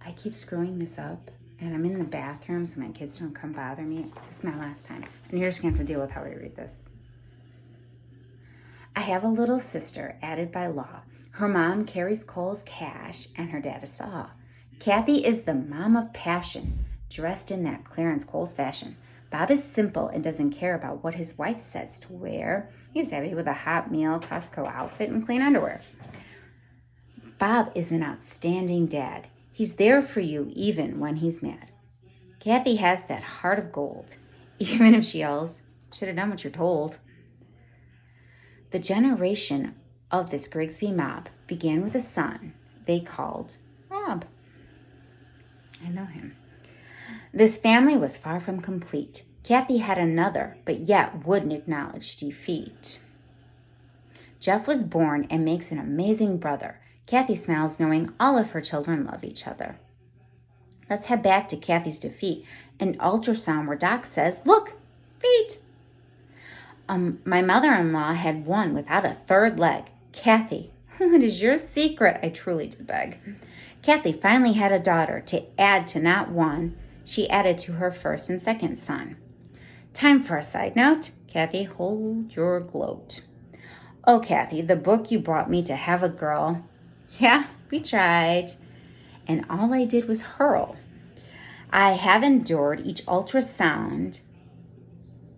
I keep screwing this up, and I'm in the bathroom so my kids don't come bother me. This is my last time, and you're just going to have to deal with how I read this. I have a little sister, added by law. Her mom carries Cole's cash, and her dad a saw. Kathy is the mom of passion, dressed in that Clarence Cole's fashion. Bob is simple and doesn't care about what his wife says to wear. He's happy with a hot meal, Costco outfit, and clean underwear. Bob is an outstanding dad. He's there for you even when he's mad. Kathy has that heart of gold. Even if she yells, should have done what you're told. The generation of this Grigsby mob began with a son they called Rob. I know him. This family was far from complete. Kathy had another, but yet wouldn't acknowledge defeat. Jeff was born and makes an amazing brother. Kathy smiles knowing all of her children love each other. Let's head back to Kathy's defeat. An ultrasound where Doc says, look, feet. My mother-in-law had one without a third leg. Kathy, what is your secret? I truly did beg. Kathy finally had a daughter to add to not one. She added to her first and second son. Time for a side note. Kathy, hold your gloat. Oh, Kathy, the book you brought me to have a girl. Yeah, we tried. And all I did was hurl. I have endured each ultrasound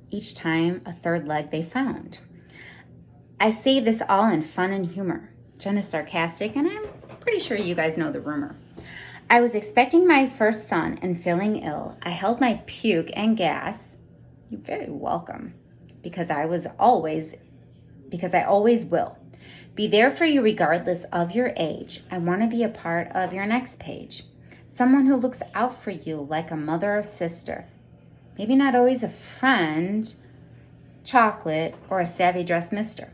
each time a third leg they found. I say this all in fun and humor. Jen is sarcastic, and I'm pretty sure you guys know the rumor. I was expecting my first son and feeling ill. I held my puke and gas. You're very welcome. Because I always will. Be there for you regardless of your age. I want to be a part of your next page. Someone who looks out for you like a mother or sister. Maybe not always a friend, chocolate, or a savvy dress mister.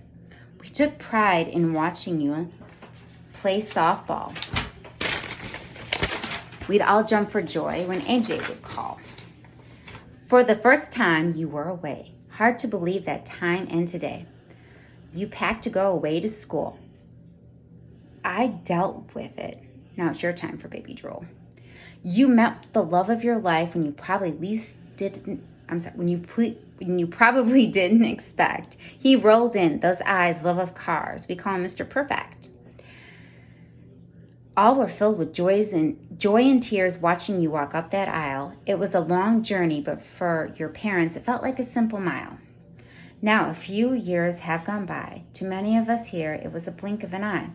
We took pride in watching you play softball. We'd all jump for joy when AJ would call. For the first time, you were away. Hard to believe that time and today. You packed to go away to school. I dealt with it. Now it's your time for baby drool. You met the love of your life when you probably when you probably didn't expect. He rolled in, those eyes, love of cars. We call him Mr. Perfect. All were filled with joy and tears watching you walk up that aisle. It was a long journey, but for your parents, it felt like a simple mile. Now, a few years have gone by. To many of us here, it was a blink of an eye.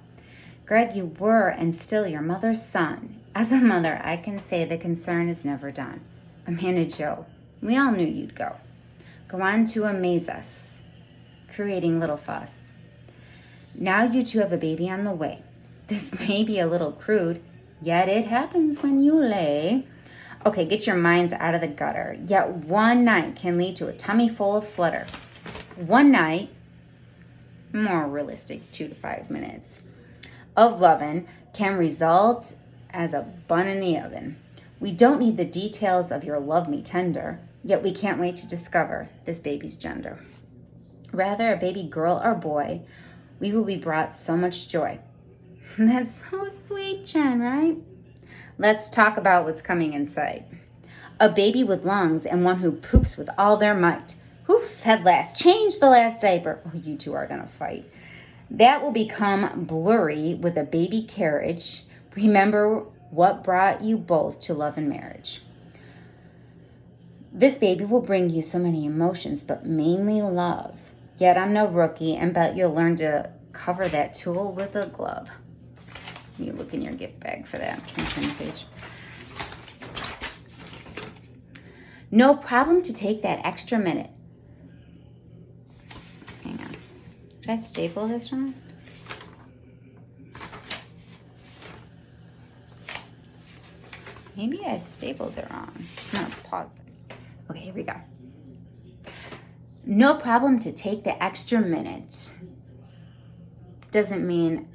Greg, you were and still your mother's son. As a mother, I can say the concern is never done. Amanda Joe, we all knew you'd go. Go on to amaze us, creating little fuss. Now you two have a baby on the way. This may be a little crude, yet it happens when you lay. Okay, get your minds out of the gutter. Yet one night can lead to a tummy full of flutter. One night, more realistic 2 to 5 minutes, of lovin' can result as a bun in the oven. We don't need the details of your love me tender, yet we can't wait to discover this baby's gender. Rather a baby girl or boy, we will be brought so much joy. That's so sweet, Jen, right? Let's talk about what's coming in sight. A baby with lungs and one who poops with all their might. Who fed last? Change the last diaper. Oh, you two are going to fight. That will become blurry with a baby carriage. Remember what brought you both to love and marriage. This baby will bring you so many emotions, but mainly love. Yet I'm no rookie and bet you'll learn to cover that tool with a glove. You look in your gift bag for that. I'm trying to turn the page. No problem to take that extra minute. Hang on. Did I staple this wrong? Maybe I stapled it wrong. No, pause. Okay, here we go. No problem to take the extra minute. Doesn't mean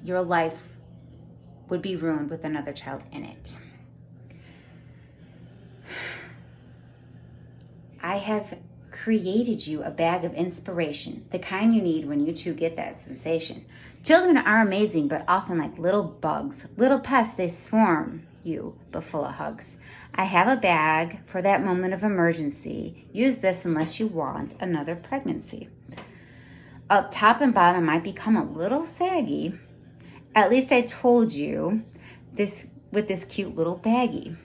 your life would be ruined with another child in it. I have created you a bag of inspiration, the kind you need when you too get that sensation. Children are amazing, but often like little bugs, little pests, they swarm you, but full of hugs. I have a bag for that moment of emergency. Use this unless you want another pregnancy. Up top and bottom might become a little saggy. At least I told you this with this cute little baggie.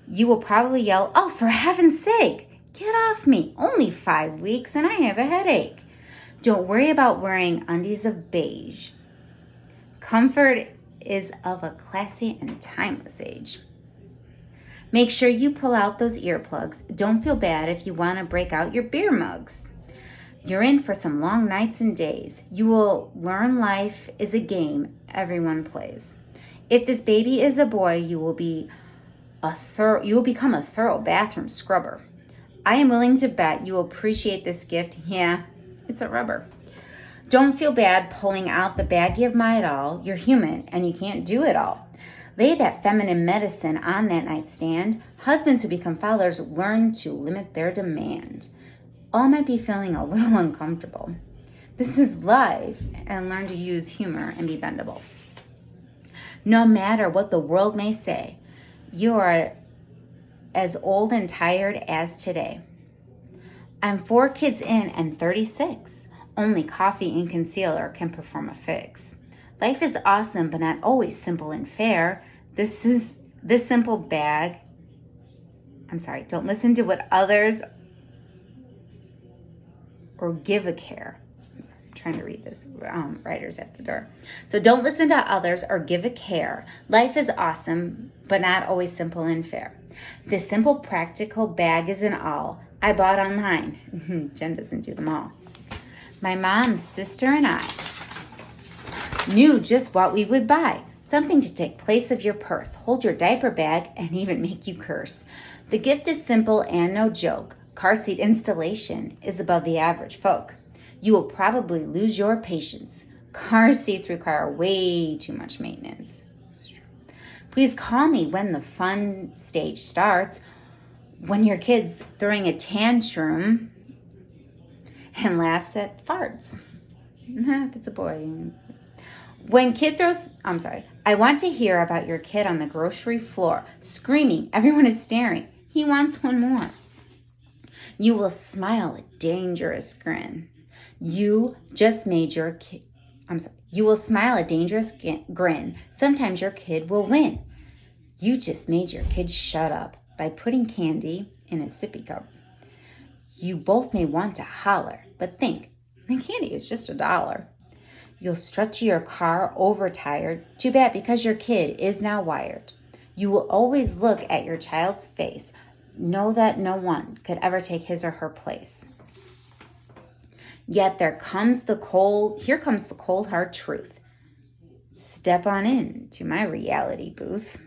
You will probably yell, "Oh, for heaven's sake, get off me. Only 5 weeks and I have a headache." Don't worry about wearing undies of beige. Comfort is of a classy and timeless age. Make sure you pull out those earplugs. Don't feel bad if you want to break out your beer mugs. You're in for some long nights and days. You will learn life is a game everyone plays. If this baby is a boy, you will become a thorough bathroom scrubber. I am willing to bet you will appreciate this gift. Yeah, it's a rubber. Don't feel bad pulling out the baggie of my doll. You're human and you can't do it all. Lay that feminine medicine on that nightstand. Husbands who become fathers learn to limit their demand. All might be feeling a little uncomfortable. This is life, and learn to use humor and be bendable. No matter what the world may say, you are as old and tired as today. I'm 4 kids in and 36. Only coffee and concealer can perform a fix. Life is awesome, but not always simple and fair. This simple bag. Don't listen to what others or give a care. I'm trying to read this. Writers at the door. So don't listen to others or give a care. Life is awesome, but not always simple and fair. This simple, practical bag isn't all I bought online. Jen doesn't do them all. My mom's sister and I knew just what we would buy. Something to take place of your purse, hold your diaper bag, and even make you curse. The gift is simple and no joke. Car seat installation is above the average folk. You will probably lose your patience. Car seats require way too much maintenance. That's true. Please call me when the fun stage starts, when your kid's throwing a tantrum and laughs at farts. If it's a boy. When kid throws, I want to hear about your kid on the grocery floor, screaming, everyone is staring. He wants one more. You will smile a dangerous grin. You will smile a dangerous grin. Sometimes your kid will win. You just made your kid shut up by putting candy in a sippy cup. You both may want to holler, but think, the candy is just $1. You'll strut to your car overtired. Too bad, because your kid is now wired. You will always look at your child's face. Know that no one could ever take his or her place. Yet here comes the cold hard truth. Step on in to my reality booth.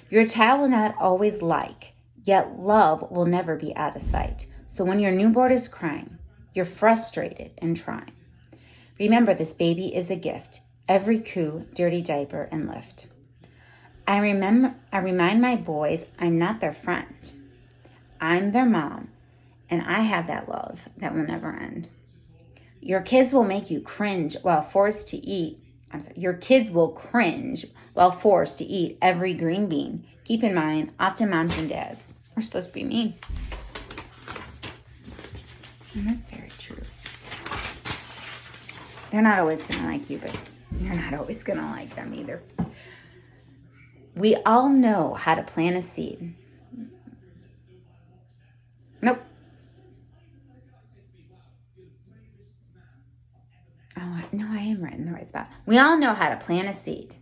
Your child will not always like, yet love will never be out of sight. So when your newborn is crying, you're frustrated and trying. Remember, this baby is a gift. Every coo, dirty diaper, and lift. I remind my boys I'm not their friend. I'm their mom, and I have that love that will never end. Your kids will make you cringe while forced to eat. Your kids will cringe while forced to eat every green bean. Keep in mind, often moms and dads are supposed to be mean. And that's very true. They're not always going to like you, but you're not always going to like them either. We all know how to plant a seed. Nope. Oh, no, I am right in the right spot. We all know how to plant a seed.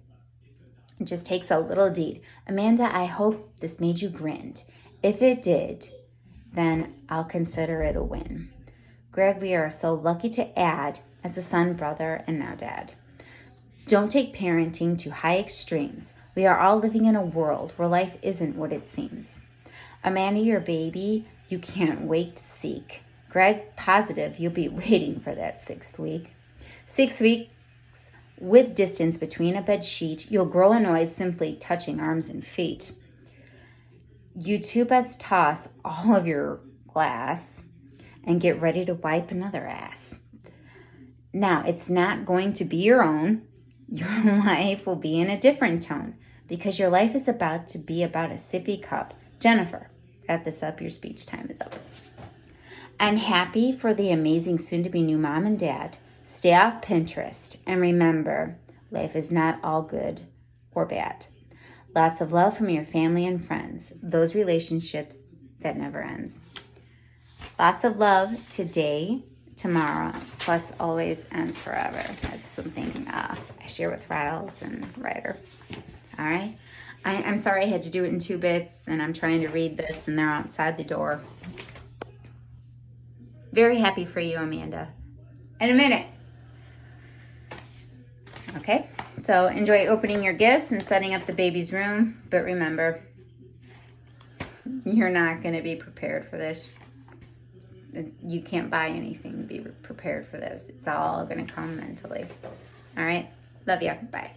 It just takes a little deed. Amanda, I hope this made you grin. If it did, then I'll consider it a win. Greg, we are so lucky to add as a son, brother, and now dad. Don't take parenting to high extremes. We are all living in a world where life isn't what it seems. Amanda, your baby, you can't wait to seek. Greg, positive you'll be waiting for that 6th week. 6 weeks with distance between a bed sheet. You'll grow annoyed simply touching arms and feet. You two best toss all of your glass and get ready to wipe another ass. Now, it's not going to be your own. Your life will be in a different tone because your life is about to be about a sippy cup. Jennifer, wrap this up. Your speech time is up. I'm happy for the amazing soon-to-be new mom and dad. Stay off Pinterest. And remember, life is not all good or bad. Lots of love from your family and friends. Those relationships that never ends. Lots of love today, tomorrow, plus always and forever. That's something I share with Riles and Ryder. All right? I'm sorry I had to do it in 2 bits, and I'm trying to read this, and they're outside the door. Very happy for you, Amanda. In a minute. Okay, so enjoy opening your gifts and setting up the baby's room. But remember, you're not going to be prepared for this. You can't buy anything to be prepared for this. It's all going to come mentally. All right, love you. Bye.